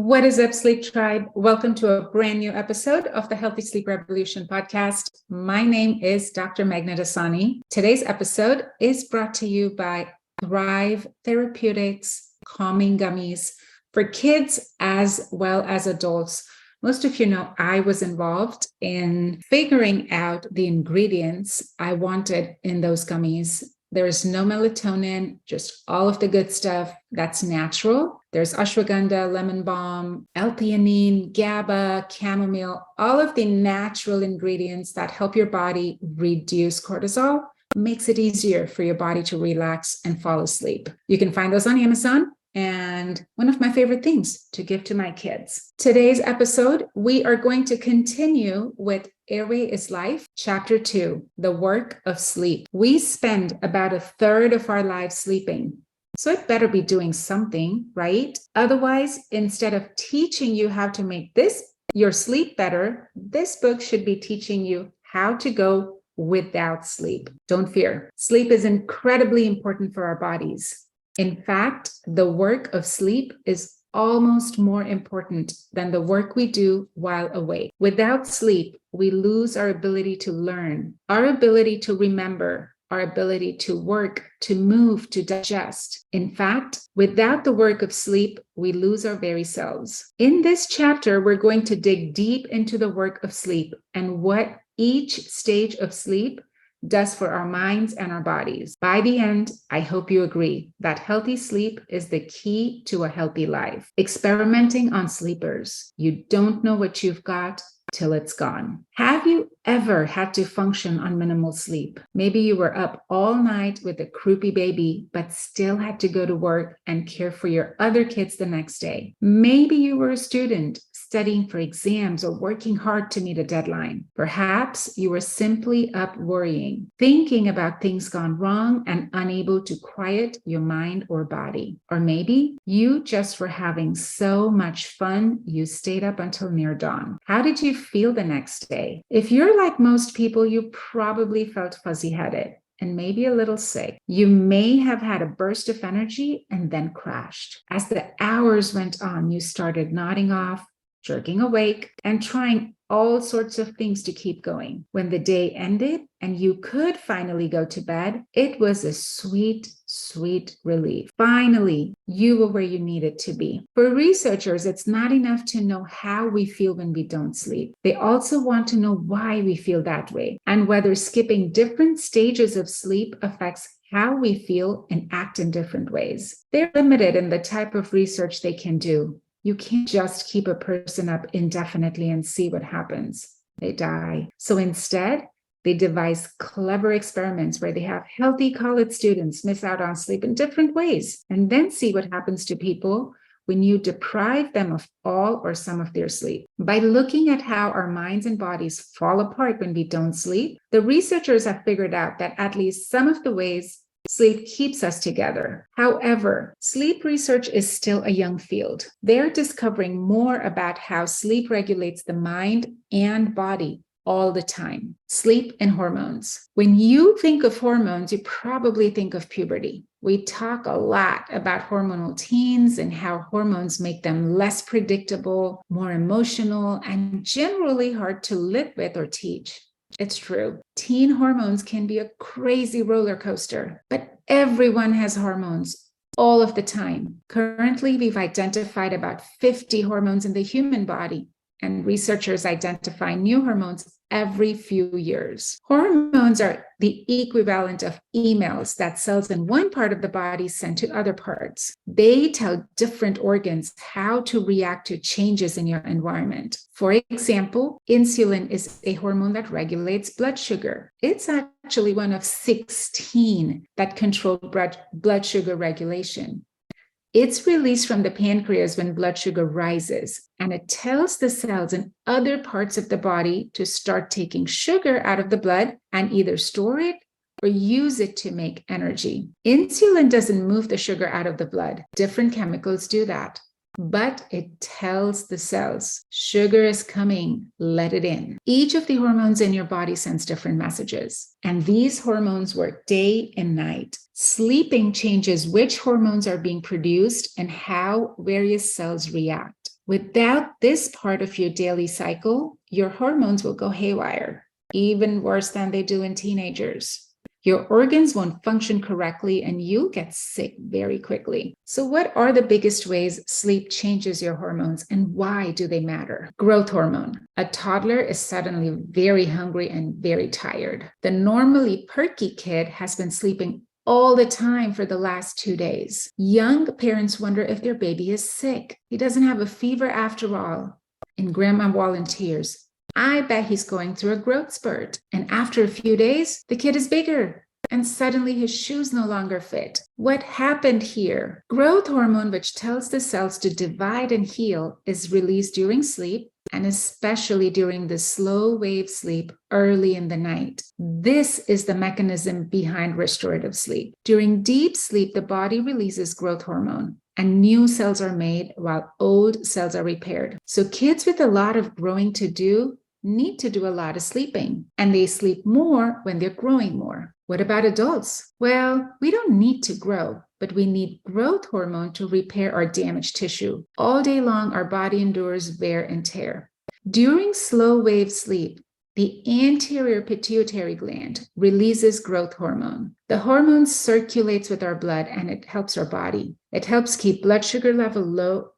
What is up, Sleep Tribe? Welcome to a brand new episode of the Healthy Sleep Revolution podcast. My name is Dr. Meghna Dassani. Today's episode is brought to you by Thrive Therapeutics Calming Gummies for kids as well as adults. Most of you know I was involved in figuring out the ingredients I wanted in those gummies. There is no melatonin, just all of the good stuff that's natural. There's ashwagandha, lemon balm, L-theanine, GABA, chamomile, all of the natural ingredients that help your body reduce cortisol, makes it easier for your body to relax and fall asleep. You can find those on Amazon. And one of my favorite things to give to my kids. Today's episode, we are going to continue with Airway is Life, Chapter 2, The Work of Sleep. We spend about a third of our lives sleeping. So it better be doing something, right? Otherwise, instead of teaching you how to make your sleep better, this book should be teaching you how to go without sleep. Don't fear. Sleep is incredibly important for our bodies. In fact, the work of sleep is almost more important than the work we do while awake. Without sleep, we lose our ability to learn, our ability to remember, our ability to work, to move, to digest. In fact, without the work of sleep, we lose our very selves. In this chapter, we're going to dig deep into the work of sleep and what each stage of sleep does for our minds and our bodies. By the end, I hope you agree that healthy sleep is the key to a healthy life. Experimenting on sleepers. You don't know what you've got till it's gone. Have you ever had to function on minimal sleep? Maybe you were up all night with a croupy baby, but still had to go to work and care for your other kids the next day. Maybe you were a student studying for exams or working hard to meet a deadline. Perhaps you were simply up worrying, thinking about things gone wrong and unable to quiet your mind or body. Or maybe you just were having so much fun, you stayed up until near dawn. How did you feel the next day? If you're like most people, you probably felt fuzzy-headed and maybe a little sick. You may have had a burst of energy and then crashed. As the hours went on, you started nodding off, jerking awake, and trying all sorts of things to keep going. When the day ended and you could finally go to bed, it was a sweet, sweet relief. Finally, you were where you needed to be. For researchers, it's not enough to know how we feel when we don't sleep. They also want to know why we feel that way and whether skipping different stages of sleep affects how we feel and act in different ways. They're limited in the type of research they can do. You can't just keep a person up indefinitely and see what happens. They die. So instead, they devise clever experiments where they have healthy college students miss out on sleep in different ways and then see what happens to people when you deprive them of all or some of their sleep. By looking at how our minds and bodies fall apart when we don't sleep, the researchers have figured out that at least some of the ways sleep keeps us together. However, sleep research is still a young field. They're discovering more about how sleep regulates the mind and body all the time. Sleep and hormones. When you think of hormones, you probably think of puberty. We talk a lot about hormonal teens and how hormones make them less predictable, more emotional, and generally hard to live with or teach. It's true. Teen hormones can be a crazy roller coaster, but everyone has hormones all of the time. Currently, we've identified about 50 hormones in the human body, and researchers identify new hormones every few years. Hormones are the equivalent of emails that cells in one part of the body send to other parts. They tell different organs how to react to changes in your environment. For example, insulin is a hormone that regulates blood sugar. It's actually one of 16 that control blood sugar regulation. It's released from the pancreas when blood sugar rises, and it tells the cells in other parts of the body to start taking sugar out of the blood and either store it or use it to make energy. Insulin doesn't move the sugar out of the blood. Different chemicals do that. But it tells the cells, sugar is coming, let it in. Each of the hormones in your body sends different messages, and these hormones work day and night. Sleeping changes which hormones are being produced and how various cells react. Without this part of your daily cycle, your hormones will go haywire, even worse than they do in teenagers. Your organs won't function correctly and you'll get sick very quickly. So what are the biggest ways sleep changes your hormones and why do they matter? Growth hormone. A toddler is suddenly very hungry and very tired. The normally perky kid has been sleeping all the time for the last 2 days. Young parents wonder if their baby is sick. He doesn't have a fever after all. And grandma volunteers. I bet he's going through a growth spurt. And after a few days, the kid is bigger. And suddenly his shoes no longer fit. What happened here? Growth hormone, which tells the cells to divide and heal, is released during sleep, and especially during the slow wave sleep early in the night. This is the mechanism behind restorative sleep. During deep sleep, the body releases growth hormone, and new cells are made while old cells are repaired. So kids with a lot of growing to do need to do a lot of sleeping, and they sleep more when they're growing more. What about adults? Well, we don't need to grow, but we need growth hormone to repair our damaged tissue. All day long, our body endures wear and tear. During slow wave sleep, the anterior pituitary gland releases growth hormone. The hormone circulates with our blood and it helps our body. It helps keep blood sugar level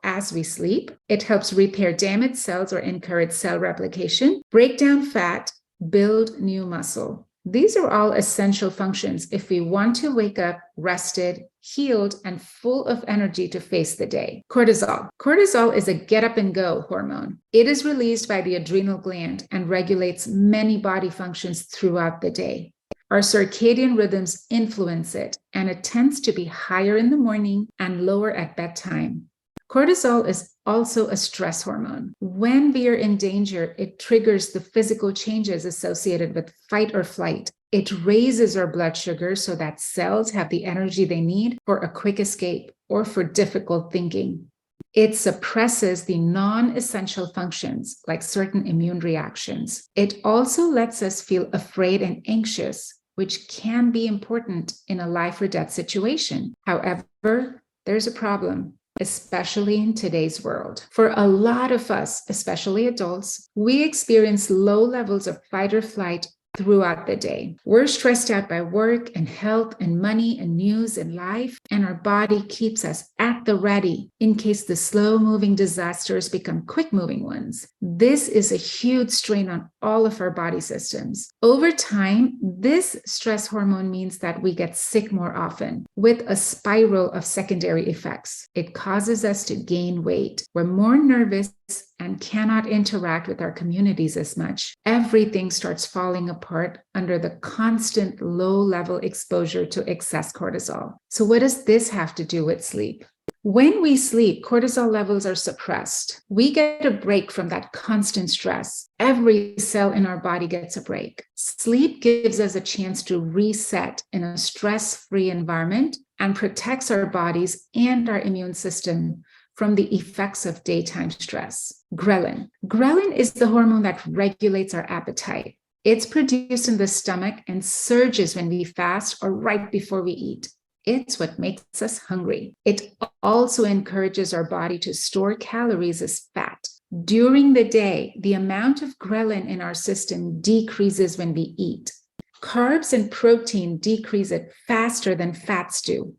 as we sleep. It helps repair damaged cells or encourage cell replication, break down fat, build new muscle. These are all essential functions if we want to wake up rested, healed, and full of energy to face the day. Cortisol. Cortisol is a get up and go hormone. It is released by the adrenal gland and regulates many body functions throughout the day. Our circadian rhythms influence it, and it tends to be higher in the morning and lower at bedtime. Cortisol is also a stress hormone. When we are in danger, it triggers the physical changes associated with fight or flight. It raises our blood sugar so that cells have the energy they need for a quick escape or for difficult thinking. It suppresses the non-essential functions like certain immune reactions. It also lets us feel afraid and anxious, which can be important in a life or death situation. However, there's a problem, especially in today's world. For a lot of us, especially adults, we experience low levels of fight or flight throughout the day. We're stressed out by work and health and money and news and life, and our body keeps us at the ready in case the slow-moving disasters become quick-moving ones. This is a huge strain on all of our body systems. Over time, this stress hormone means that we get sick more often, with a spiral of secondary effects. It causes us to gain weight. We're more nervous and cannot interact with our communities as much. Everything starts falling apart under the constant low-level exposure to excess cortisol. So what does this have to do with sleep? When we sleep, cortisol levels are suppressed. We get a break from that constant stress. Every cell in our body gets a break. Sleep gives us a chance to reset in a stress-free environment and protects our bodies and our immune system from the effects of daytime stress. Ghrelin. Ghrelin is the hormone that regulates our appetite. It's produced in the stomach and surges when we fast or right before we eat. It's what makes us hungry. It also encourages our body to store calories as fat. During the day, the amount of ghrelin in our system decreases when we eat. Carbs and protein decrease it faster than fats do,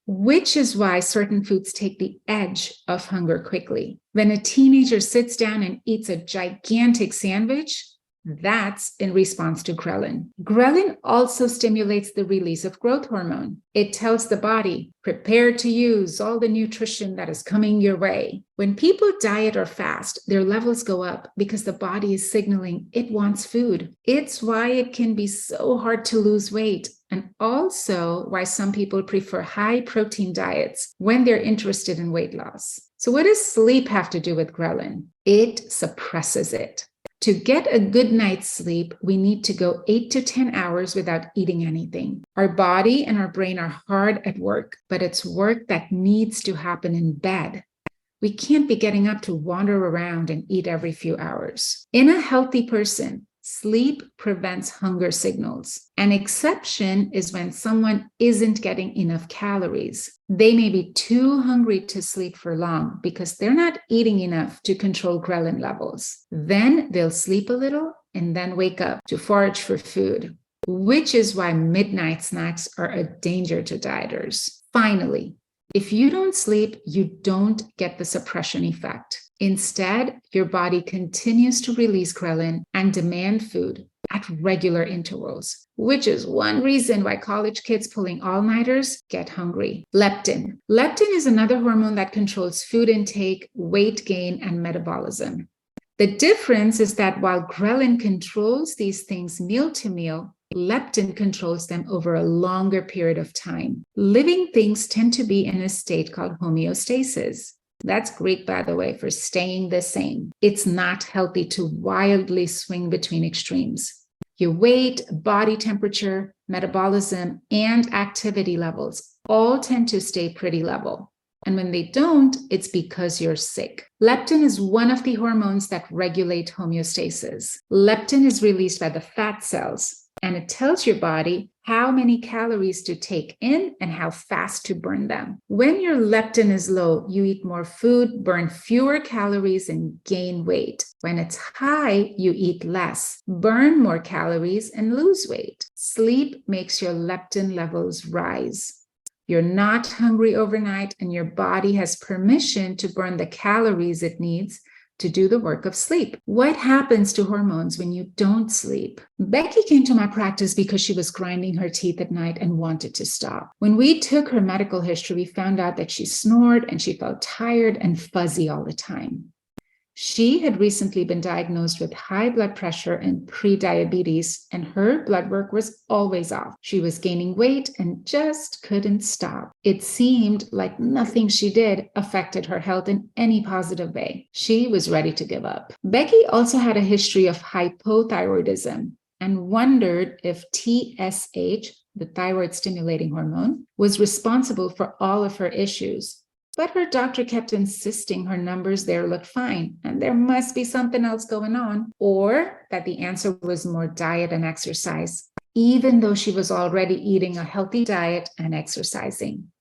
which is why certain foods take the edge of hunger quickly. When a teenager sits down and eats a gigantic sandwich, that's in response to ghrelin. Ghrelin also stimulates the release of growth hormone. It tells the body, prepare to use all the nutrition that is coming your way. When people diet or fast, their levels go up because the body is signaling it wants food. It's why it can be so hard to lose weight, and also why some people prefer high protein diets when they're interested in weight loss. So what does sleep have to do with ghrelin? It suppresses it. To get a good night's sleep, we need to go 8 to 10 hours without eating anything. Our body and our brain are hard at work, but it's work that needs to happen in bed. We can't be getting up to wander around and eat every few hours. In a healthy person, Sleep prevents hunger signals. An exception is when someone isn't getting enough calories. They may be too hungry to sleep for long because they're not eating enough to control ghrelin levels. Then they'll sleep a little and then wake up to forage for food, which is why midnight snacks are a danger to dieters. Finally, if you don't sleep, you don't get the suppression effect. Instead, your body continues to release ghrelin and demand food at regular intervals, which is one reason why college kids pulling all-nighters get hungry. Leptin. Leptin is another hormone that controls food intake, weight gain, and metabolism. The difference is that while ghrelin controls these things meal to meal, leptin controls them over a longer period of time. Living things tend to be in a state called homeostasis. That's Greek, by the way, for staying the same. It's not healthy to wildly swing between extremes. Your weight, body temperature, metabolism, and activity levels all tend to stay pretty level. And when they don't, it's because you're sick. Leptin is one of the hormones that regulate homeostasis. Leptin is released by the fat cells, and it tells your body how many calories to take in and how fast to burn them. When your leptin is low, you eat more food, burn fewer calories, and gain weight. When it's high, you eat less, burn more calories, and lose weight. Sleep makes your leptin levels rise. You're not hungry overnight, and your body has permission to burn the calories it needs to do the work of sleep. What happens to hormones when you don't sleep? Becky came to my practice because she was grinding her teeth at night and wanted to stop. When we took her medical history, we found out that she snored and she felt tired and fuzzy all the time. She had recently been diagnosed with high blood pressure and pre-diabetes, and her blood work was always off. She was gaining weight and just couldn't stop. It seemed like nothing she did affected her health in any positive way. She was ready to give up. Becky also had a history of hypothyroidism and wondered if TSH, the thyroid stimulating hormone, was responsible for all of her issues. But her doctor kept insisting her numbers there looked fine, and there must be something else going on, or that the answer was more diet and exercise, even though she was already eating a healthy diet and exercising.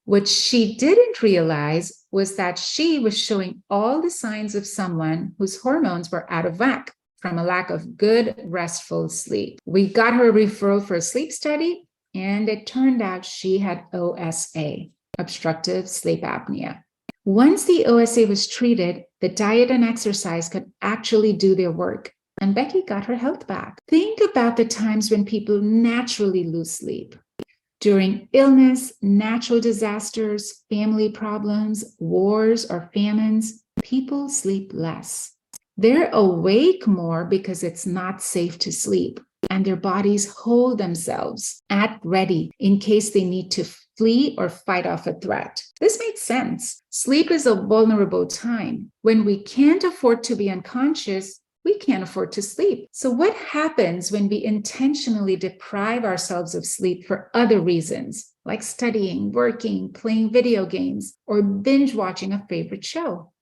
What she didn't realize was that she was showing all the signs of someone whose hormones were out of whack from a lack of good, restful sleep. We got her a referral for a sleep study, and it turned out she had OSA. Obstructive sleep apnea. Once the OSA was treated, the diet and exercise could actually do their work, and Becky got her health back. Think about the times when people naturally lose sleep. During illness, natural disasters, family problems, wars, or famines, people sleep less. They're awake more because it's not safe to sleep, and their bodies hold themselves at ready in case they need to flee or fight off a threat. This makes sense. Sleep is a vulnerable time. When we can't afford to be unconscious, we can't afford to sleep. So what happens when we intentionally deprive ourselves of sleep for other reasons, like studying, working, playing video games, or binge watching a favorite show?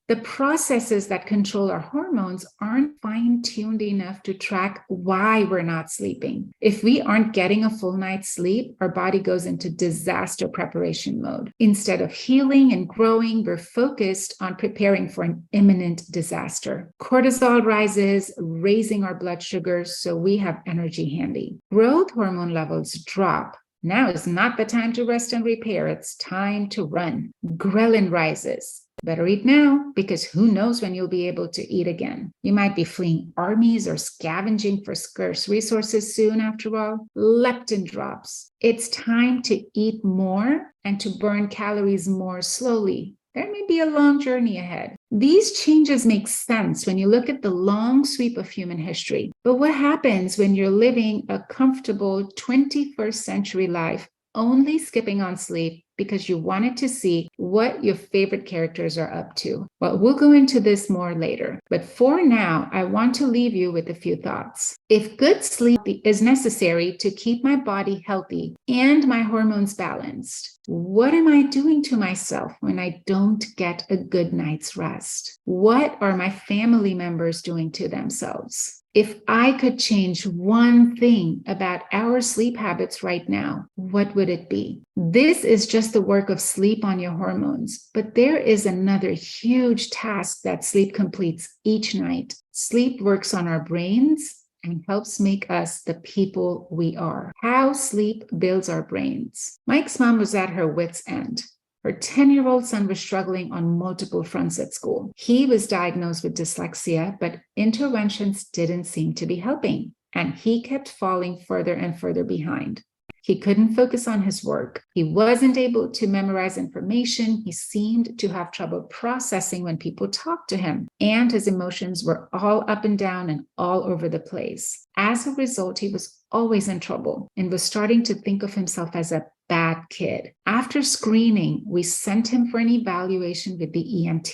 The processes that control our hormones aren't fine-tuned enough to track why we're not sleeping. If we aren't getting a full night's sleep, our body goes into disaster preparation mode. Instead of healing and growing, we're focused on preparing for an imminent disaster. Cortisol rises, raising our blood sugar so we have energy handy. Growth hormone levels drop. Now is not the time to rest and repair. It's time to run. Ghrelin rises. Better eat now, because who knows when you'll be able to eat again. You might be fleeing armies or scavenging for scarce resources soon after all. Leptin drops. It's time to eat more and to burn calories more slowly. There may be a long journey ahead. These changes make sense when you look at the long sweep of human history. But what happens when you're living a comfortable 21st century life, only skipping on sleep because you wanted to see what your favorite characters are up to? Well, we'll go into this more later. But for now, I want to leave you with a few thoughts. If good sleep is necessary to keep my body healthy and my hormones balanced, what am I doing to myself when I don't get a good night's rest? What are my family members doing to themselves? If I could change one thing about our sleep habits right now, what would it be? This is just the work of sleep on your hormones, but there is another huge task that sleep completes each night. Sleep works on our brains and helps make us the people we are. How sleep builds our brains. Mike's mom was at her wit's end. Her 10-year-old son was struggling on multiple fronts at school. He was diagnosed with dyslexia, but interventions didn't seem to be helping, and he kept falling further and further behind. He couldn't focus on his work. He wasn't able to memorize information. He seemed to have trouble processing when people talked to him, and his emotions were all up and down and all over the place. As a result, he was always in trouble and was starting to think of himself as a bad kid. After screening, we sent him for an evaluation with the ENT.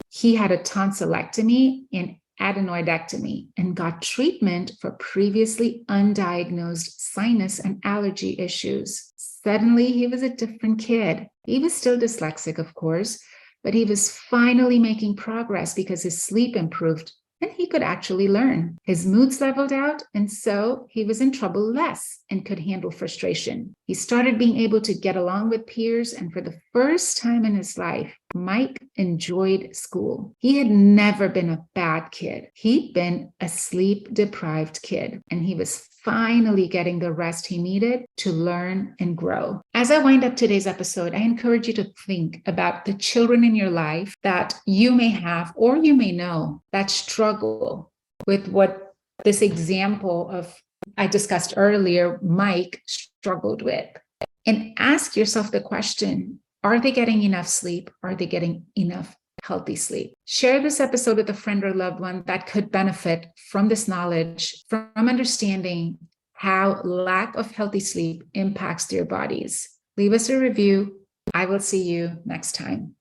He had a tonsillectomy and adenoidectomy and got treatment for previously undiagnosed sinus and allergy issues. Suddenly, he was a different kid. He was still dyslexic, of course, but he was finally making progress because his sleep improved and he could actually learn. His moods leveled out, and so he was in trouble less and could handle frustration. He started being able to get along with peers, and for the first time in his life, Mike enjoyed school. He had never been a bad kid. He'd been a sleep-deprived kid, and he was finally getting the rest he needed to learn and grow. As I wind up today's episode, I encourage you to think about the children in your life that you may have or you may know that struggle with what this example of I discussed earlier, Mike struggled with. And ask yourself the question, are they getting enough sleep? Are they getting enough healthy sleep? Share this episode with a friend or loved one that could benefit from this knowledge, from understanding how lack of healthy sleep impacts their bodies. Leave us a review. I will see you next time.